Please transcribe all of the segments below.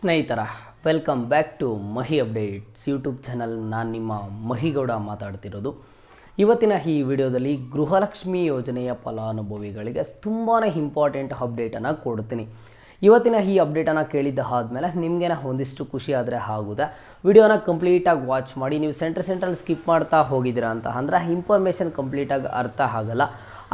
ಸ್ನೇಹಿತರ welcome back to Mahi updates YouTube channel. ನಾನು ನಿಮ್ಮ ಮಹಿಗೌಡ ಮಾತಾಡ್ತಿರೋದು. ಇವತ್ತಿನ ಈ ವಿಡಿಯೋದಲ್ಲಿ ಗೃಹಲಕ್ಷ್ಮಿ ಯೋಜನೆಯ ಫಲಾನುಭವಿಗಳಿಗೆ ತುಂಬಾ ಇಂಪಾರ್ಟೆಂಟ್ ಅಪ್ಡೇಟನ್ನು ಕೊಡ್ತೀನಿ. ಇವತ್ತಿನ ಈ ಅಪ್ಡೇಟನ್ನು ಕೇಳಿದ್ದ ಆದಮೇಲೆ ನಿಮಗೇನ ಒಂದಿಷ್ಟು ಖುಷಿ ಆದರೆ ಆಗುತ್ತೆ. ವಿಡಿಯೋನ ಕಂಪ್ಲೀಟಾಗಿ ವಾಚ್ ಮಾಡಿ. ನೀವು ಸೆಂಟ್ರಲ್ ಸ್ಕಿಪ್ ಮಾಡ್ತಾ ಹೋಗಿದ್ದೀರಾ ಅಂತ ಅಂದರೆ ಇನ್ಫಾರ್ಮೇಷನ್ ಕಂಪ್ಲೀಟಾಗಿ ಅರ್ಥ ಆಗಲ್ಲ.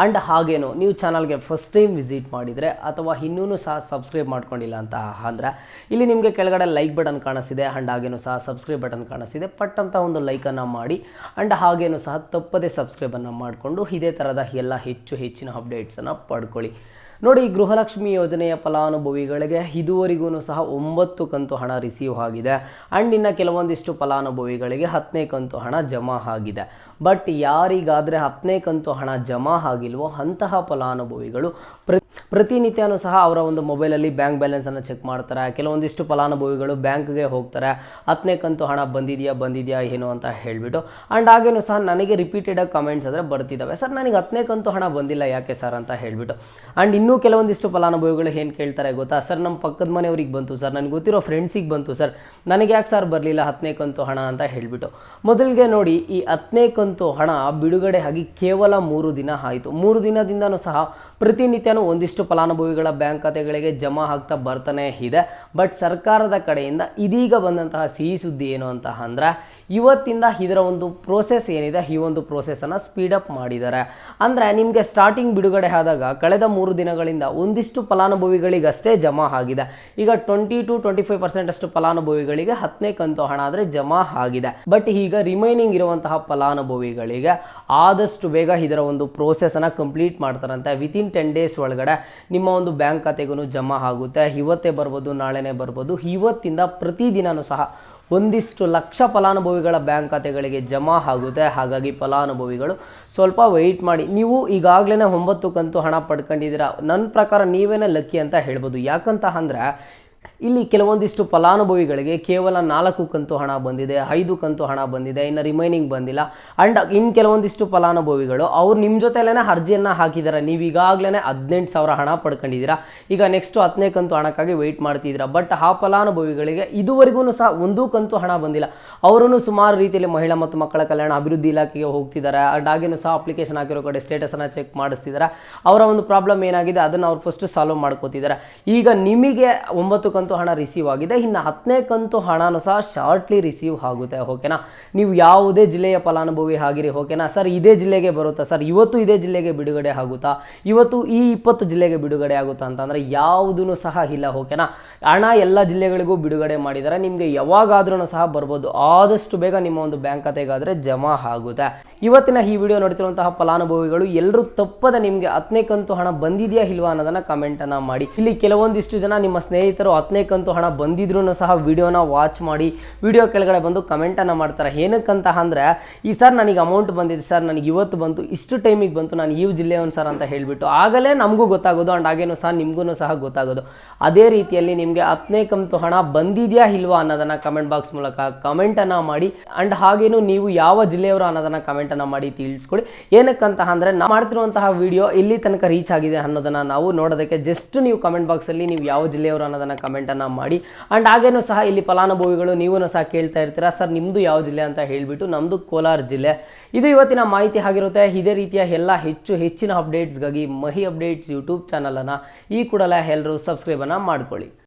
ಆ್ಯಂಡ್ ಹಾಗೇನು ನೀವು ಚಾನಲ್ಗೆ ಫಸ್ಟ್ ಟೈಮ್ ವಿಸಿಟ್ ಮಾಡಿದರೆ ಅಥವಾ ಇನ್ನೂ ಸಹ ಸಬ್ಸ್ಕ್ರೈಬ್ ಮಾಡ್ಕೊಂಡಿಲ್ಲ ಅಂತ ಅಂದರೆ ಇಲ್ಲಿ ನಿಮಗೆ ಕೆಳಗಡೆ ಲೈಕ್ ಬಟನ್ ಕಾಣಿಸ್ತಿದೆ. ಆ್ಯಂಡ್ ಹಾಗೇನು ಸಹ ಸಬ್ಸ್ಕ್ರೈಬ್ ಬಟನ್ ಕಾಣಿಸ್ತಿದೆ. ಪಟ್ ಅಂತ ಒಂದು ಲೈಕನ್ನು ಮಾಡಿ. ಆ್ಯಂಡ್ ಹಾಗೇನು ಸಹ ತಪ್ಪದೇ ಸಬ್ಸ್ಕ್ರೈಬನ್ನು ಮಾಡಿಕೊಂಡು ಇದೇ ಥರದ ಎಲ್ಲ ಹೆಚ್ಚಿನ ಅಪ್ಡೇಟ್ಸನ್ನು ಪಡ್ಕೊಳ್ಳಿ. ನೋಡಿ, ಗೃಹಲಕ್ಷ್ಮಿ ಯೋಜನೆಯ ಫಲಾನುಭವಿಗಳಿಗೆ ಇದುವರೆಗೂ ಸಹ 9 ಕಂತು ಹಣ ರಿಸೀವ್ ಆಗಿದೆ. ಆ್ಯಂಡ್ ಇನ್ನು ಕೆಲವೊಂದಿಷ್ಟು ಫಲಾನುಭವಿಗಳಿಗೆ 10ನೇ ಕಂತು ಹಣ ಜಮಾ ಆಗಿದೆ. ಬಟ್ ಯಾರಿಗಾದರೆ 10ನೇ ಕಂತು ಹಣ ಜಮಾ ಆಗಿಲ್ವೋ ಅಂತಹ ಫಲಾನುಭವಿಗಳು ಪ್ರತಿನಿತ್ಯನೂ ಸಹ ಅವರ ಒಂದು ಮೊಬೈಲಲ್ಲಿ ಬ್ಯಾಂಕ್ ಬ್ಯಾಲೆನ್ಸನ್ನು ಚೆಕ್ ಮಾಡ್ತಾರೆ. ಕೆಲವೊಂದಿಷ್ಟು ಫಲಾನುಭವಿಗಳು ಬ್ಯಾಂಕ್ಗೆ ಹೋಗ್ತಾರೆ, 10ನೇ ಕಂತು ಹಣ ಬಂದಿದೆಯಾ ಏನು ಅಂತ ಹೇಳಿಬಿಟ್ಟು. ಆ್ಯಂಡ್ ಹಾಗೇನು ಸಹ ನನಗೆ ರಿಪೀಟೆಡಾಗಿ ಕಮೆಂಟ್ಸ್ ಆದರೆ ಬರ್ತಿದ್ದಾವೆ, ಸರ್ ನನಗೆ 10ನೇ ಕಂತು ಹಣ ಬಂದಿಲ್ಲ ಯಾಕೆ ಸರ್ ಅಂತ ಹೇಳಿಬಿಟ್ಟು. ಆ್ಯಂಡ್ ಇನ್ನೂ ಕೆಲವೊಂದಿಷ್ಟು ಫಲಾನುಭವಿಗಳು ಏನು ಕೇಳ್ತಾರೆ ಗೊತ್ತಾ, ಸರ್ ನಮ್ಮ ಪಕ್ಕದ ಮನೆಯವ್ರಿಗೆ ಬಂತು ಸರ್, ನನಗೆ ಗೊತ್ತಿರೋ ಫ್ರೆಂಡ್ಸಿಗೆ ಬಂತು ಸರ್, ನನಗೆ ಯಾಕೆ ಸರ್ ಬರಲಿಲ್ಲ 10ನೇ ಕಂತು ಹಣ ಅಂತ ಹೇಳಿಬಿಟ್ಟು. ಮೊದಲಿಗೆ ನೋಡಿ, ಈ 10ನೇ ಕಂತು ಹಣ ಬಿಡುಗಡೆ ಆಗಿ ಕೇವಲ 3 ದಿನ ಆಯಿತು. 3 ದಿನದಿಂದನೂ ಸಹ ಪ್ರತಿನಿತ್ಯನೂ ಒಂದಿಷ್ಟು ಫಲಾನುಭವಿಗಳ ಬ್ಯಾಂಕ್ ಖಾತೆಗಳಿಗೆ ಜಮಾ ಆಗ್ತಾ ಬರ್ತಾನೆ ಇದೆ. ಬಟ್ ಸರ್ಕಾರದ ಕಡೆಯಿಂದ ಇದೀಗ ಬಂದಂತಹ ಸಿಹಿ ಸುದ್ದಿ ಏನು ಅಂತ ಅಂದರೆ, ಇವತ್ತಿಂದ ಇದರ ಒಂದು ಪ್ರೋಸೆಸ್ ಏನಿದೆ ಈ ಒಂದು ಪ್ರೋಸೆಸನ್ನು ಸ್ಪೀಡಪ್ ಮಾಡಿದ್ದಾರೆ. ಅಂದರೆ ನಿಮಗೆ ಸ್ಟಾರ್ಟಿಂಗ್ ಬಿಡುಗಡೆ ಆದಾಗ ಕಳೆದ 3 ದಿನಗಳಿಂದ ಒಂದಿಷ್ಟು ಫಲಾನುಭವಿಗಳಿಗಷ್ಟೇ ಜಮಾ ಆಗಿದೆ. ಈಗ 20 to 25% ಅಷ್ಟು ಫಲಾನುಭವಿಗಳಿಗೆ 10ನೇ ಕಂತು ಹಣ ಆದರೆ ಜಮಾ ಆಗಿದೆ. ಬಟ್ ಈಗ ರಿಮೈನಿಂಗ್ ಇರುವಂತಹ ಫಲಾನುಭವಿಗಳಿಗೆ ಆದಷ್ಟು ಬೇಗ ಇದರ ಒಂದು ಪ್ರೋಸೆಸನ್ನು ಕಂಪ್ಲೀಟ್ ಮಾಡ್ತಾರಂತೆ. ವಿತಿನ್ 10 ಡೇಸ್ ಒಳಗಡೆ ನಿಮ್ಮ ಒಂದು ಬ್ಯಾಂಕ್ ಖಾತೆಗೂ ಜಮಾ ಆಗುತ್ತೆ. ಇವತ್ತೇ ಬರ್ಬೋದು, ನಾಳೆನೇ ಬರ್ಬೋದು. ಇವತ್ತಿಂದ ಪ್ರತಿದಿನವೂ ಸಹ ಒಂದಿಷ್ಟು ಲಕ್ಷ ಫಲಾನುಭವಿಗಳ ಬ್ಯಾಂಕ್ ಖಾತೆಗಳಿಗೆ ಜಮಾ ಆಗುತ್ತೆ. ಹಾಗಾಗಿ ಫಲಾನುಭವಿಗಳು ಸ್ವಲ್ಪ ವೆಯ್ಟ್ ಮಾಡಿ. ನೀವು ಈಗಾಗಲೇ 9 ಕಂತು ಹಣ ಪಡ್ಕೊಂಡಿದ್ದೀರಾ, ನನ್ನ ಪ್ರಕಾರ ನೀವೇನೇ ಲಕ್ಕಿ ಅಂತ ಹೇಳ್ಬೋದು. ಯಾಕಂತ ಅಂದರೆ ಇಲ್ಲಿ ಕೆಲವೊಂದಿಷ್ಟು ಫಲಾನುಭವಿಗಳಿಗೆ ಕೇವಲ 4 ಕಂತು ಹಣ ಬಂದಿದೆ, 5 ಕಂತು ಹಣ ಬಂದಿದೆ, ಇನ್ನು ರಿಮೈನಿಂಗ್ ಬಂದಿಲ್ಲ. ಆ್ಯಂಡ್ ಇನ್ನು ಕೆಲವೊಂದಿಷ್ಟು ಫಲಾನುಭವಿಗಳು ಅವ್ರು ನಿಮ್ಮ ಜೊತೆಲೇ ಅರ್ಜಿಯನ್ನು ಹಾಕಿದ್ದಾರೆ. ನೀವು ಈಗಾಗಲೇ 18,000 ಹಣ ಪಡ್ಕೊಂಡಿದ್ದೀರಾ, ಈಗ ನೆಕ್ಸ್ಟು 10ನೇ ಕಂತು ಹಣಕ್ಕಾಗಿ ವೆಯ್ಟ್ ಮಾಡ್ತಿದ್ದೀರಾ. ಬಟ್ ಆ ಫಲಾನುಭವಿಗಳಿಗೆ ಇದುವರೆಗೂ ಸಹ 1 ಕಂತು ಹಣ ಬಂದಿಲ್ಲ. ಅವರೂ ಸುಮಾರು ರೀತಿಯಲ್ಲಿ ಮಹಿಳಾ ಮತ್ತು ಮಕ್ಕಳ ಕಲ್ಯಾಣ ಅಭಿವೃದ್ಧಿ ಇಲಾಖೆಗೆ ಹೋಗ್ತಿದ್ದಾರೆ. ಆ್ಯಂಡ್ ಹಾಗೇನು ಸಹ ಅಪ್ಲಿಕೇಶನ್ ಹಾಕಿರೋ ಕಡೆ ಸ್ಟೇಟಸನ್ನು ಚೆಕ್ ಮಾಡಿಸ್ತಿದ್ದಾರೆ. ಅವರ ಒಂದು ಪ್ರಾಬ್ಲಮ್ ಏನಾಗಿದೆ ಅದನ್ನು ಅವ್ರು ಫಸ್ಟ್ ಸಾಲ್ವ್ ಮಾಡ್ಕೋತಿದ್ದಾರೆ. ಈಗ ನಿಮಗೆ 9 ಕಂತು ಹಣ ರಿಸೀವ್ ಆಗಿದೆ, ಇನ್ನು 10ನೇ ಕಂತು ಹಣನೂ ಸಹ ಶಾರ್ಟ್ಲಿ ರಿಸೀವ್ ಆಗುತ್ತೆ. ಓಕೆನಾ, ನೀವು ಯಾವುದೇ ಜಿಲ್ಲೆಯ ಫಲಾನುಭವಿ ಆಗಿರಿ, ಓಕೆನಾ. ಸರ್ ಇದೇ ಜಿಲ್ಲೆಗೆ ಬರುತ್ತಾ ಸರ್, ಇವತ್ತು ಇದೇ ಜಿಲ್ಲೆಗೆ ಬಿಡುಗಡೆ ಆಗುತ್ತಾ, ಇವತ್ತು ಈ 20 ಜಿಲ್ಲೆಗೆ ಬಿಡುಗಡೆ ಆಗುತ್ತಾ ಅಂತಂದರೆ ಯಾವುದೂ ಸಹ ಇಲ್ಲ. ಓಕೆನಾ, ಹಣ ಎಲ್ಲ ಜಿಲ್ಲೆಗಳಿಗೂ ಬಿಡುಗಡೆ ಮಾಡಿದ್ದಾರೆ. ನಿಮಗೆ ಯಾವಾಗಾದ್ರೂ ಸಹ ಬರ್ಬೋದು. ಆದಷ್ಟು ಬೇಗ ನಿಮ್ಮ ಒಂದು ಬ್ಯಾಂಕ್ ಖಾತೆಗಾದರೆ ಜಮಾ ಆಗುತ್ತೆ. ಇವತ್ತಿನ ಈ ವಿಡಿಯೋ ನೋಡ್ತಿರುವಂತಹ ಫಲಾನುಭವಿಗಳು ಎಲ್ಲರೂ ತಪ್ಪದೆ ನಿಮಗೆ 10ನೇ ಕಂತು ಹಣ ಬಂದಿದೆಯಾ ಇಲ್ವಾ ಅನ್ನೋದನ್ನು ಕಮೆಂಟನ್ನು ಮಾಡಿ. ಇಲ್ಲಿ ಕೆಲವೊಂದಿಷ್ಟು ಜನ ನಿಮ್ಮ ಸ್ನೇಹಿತರು 10ನೇ ಕಂತು ಹಣ ಬಂದಿದ್ರೂ ಸಹ ವಿಡಿಯೋನ ವಾಚ್ ಮಾಡಿ ವಿಡಿಯೋ ಕೆಳಗಡೆ ಬಂದು ಕಮೆಂಟನ್ನು ಮಾಡ್ತಾರೆ. ಏನಕ್ಕಂತ ಅಂದರೆ, ಈ ಸರ್ ನನಗೆ ಅಮೌಂಟ್ ಬಂದಿದೆ ಸರ್, ನನಗೆ ಇವತ್ತು ಬಂತು, ಇಷ್ಟು ಟೈಮಿಗೆ ಬಂತು, ನಾನು ಈ ಜಿಲ್ಲೆಯವನು ಸರ್ ಅಂತ ಹೇಳಿಬಿಟ್ಟು ಆಗಲೇ ನಮಗೂ ಗೊತ್ತಾಗೋದು. ಆ್ಯಂಡ್ ಹಾಗೇನು ಸಹ ನಿಮಗೂ ಸಹ ಗೊತ್ತಾಗೋದು. ಅದೇ ರೀತಿಯಲ್ಲಿ ನಿಮಗೆ 10ನೇ ಕಂತು ಹಣ ಬಂದಿದೆಯಾ ಇಲ್ವಾ ಅನ್ನೋದನ್ನು ಕಮೆಂಟ್ ಬಾಕ್ಸ್ ಮೂಲಕ ಕಮೆಂಟನ್ನು ಮಾಡಿ. ಆ್ಯಂಡ್ ಹಾಗೇನು ನೀವು ಯಾವ ಜಿಲ್ಲೆಯವರು ಅನ್ನೋದನ್ನು ಕಮೆಂಟನ್ನು ಮಾಡಿ ತಿಳಿಸ್ಕೊಡಿ. ಏನಕ್ಕಂತ ಅಂದರೆ, ನಾವು ಮಾಡ್ತಿರುವಂತಹ ವಿಡಿಯೋ ಇಲ್ಲಿ ತನಕ ರೀಚ್ ಆಗಿದೆ ಅನ್ನೋದನ್ನು ನಾವು ನೋಡೋದಕ್ಕೆ ಜಸ್ಟ್ ನೀವು ಕಮೆಂಟ್ ಬಾಕ್ಸಲ್ಲಿ ನೀವು ಯಾವ ಜಿಲ್ಲೆಯವರು ಅನ್ನೋದನ್ನು ಕಮೆಂಟನ್ನು ಮಾಡಿ. ಆ್ಯಂಡ್ ಹಾಗೇನು ಸಹ ಇಲ್ಲಿ ಫಲಾನುಭವಿಗಳು ನೀವೂ ಸಹ ಕೇಳ್ತಾ ಇರ್ತೀರಾ, ಸರ್ ನಿಮ್ಮದು ಯಾವ ಜಿಲ್ಲೆ ಅಂತ ಹೇಳಿಬಿಟ್ಟು. ನಮ್ಮದು ಕೋಲಾರ ಜಿಲ್ಲೆ. ಇದು ಇವತ್ತಿನ ಮಾಹಿತಿ ಆಗಿರುತ್ತೆ. ಇದೇ ರೀತಿಯ ಎಲ್ಲ ಹೆಚ್ಚಿನ ಅಪ್ಡೇಟ್ಸ್ಗಾಗಿ ಮಹಿ ಅಪ್ಡೇಟ್ಸ್ ಯೂಟ್ಯೂಬ್ ಚಾನಲನ್ನು ಈ ಕೂಡಲೇ ಎಲ್ಲರೂ ಸಬ್ಸ್ಕ್ರೈಬನ್ನು ಮಾಡ್ಕೊಳ್ಳಿ.